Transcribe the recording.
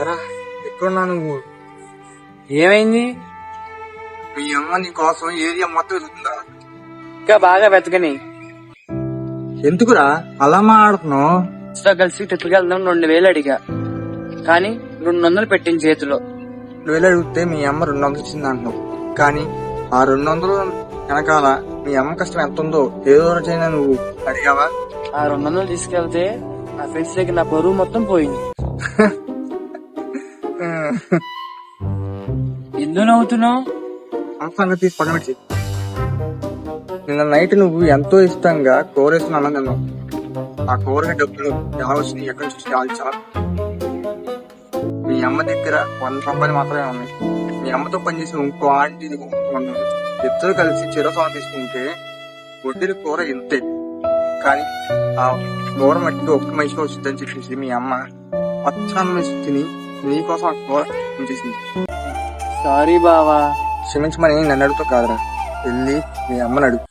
ఎరా ఎక్కడున్నా నువ్వు? ఏమైంది? మీ అమ్మ నీ కోసం ఏరియా మొత్తం వెతుకుతుందా? ఇంకా బాగా వెతకని. ఎందుకురా అలా మాట్లాడుతున్నావు? కలిసి ట్రిప్కి వెళ్దాం 2000 అడిగా, కానీ 200 పెట్టింది చేతిలో. 2000 అడిగితే మీ అమ్మ 200 ఇచ్చింది అంటున్నావు, కానీ ఆ 200 వెనకాల మీ అమ్మ కష్టం ఎంత ఉందో ఏదో రోజైనా నువ్వు అడిగావా? ఆ 200 తీసుకెళ్తే నా ఫ్రెండ్స్ దగ్గర నా బరువు మొత్తం పోయింది. ఎందుకు నవ్వుతున్నావు? సంగతి తీసి పక్కన పెట్టి, నిన్న నైట్ నువ్వు ఎంతో ఇష్టంగా కూరేస్తున్న అన్నం తిన్నావు. ఆ కూరగాయ డబ్బులు ఎలా వచ్చినాయి, ఎక్కడి నుంచి చాలా మీ అమ్మ దగ్గర 100 రూపాయలు మాత్రమే ఉన్నాయి. మీ అమ్మతో పనిచేసిన ఇంకో ఆంటీ ఉన్నారు. ఇద్దరు కలిసి చిరసవం తీసుకుంటే వడ్డీల కూర ఇంతే, కానీ ఆ కూర మట్టికి ఒక్క మనిషికి వచ్చిందని చెప్పేసి మీ అమ్మ పచ్చన్నం వేసి తిని నీకోసం ఆ కూర ఉంచేసింది. సారీ బావా. క్షమించమని నన్ను అడుగుతావు కాదురా, వెళ్ళి మీ అమ్మని అడుగు.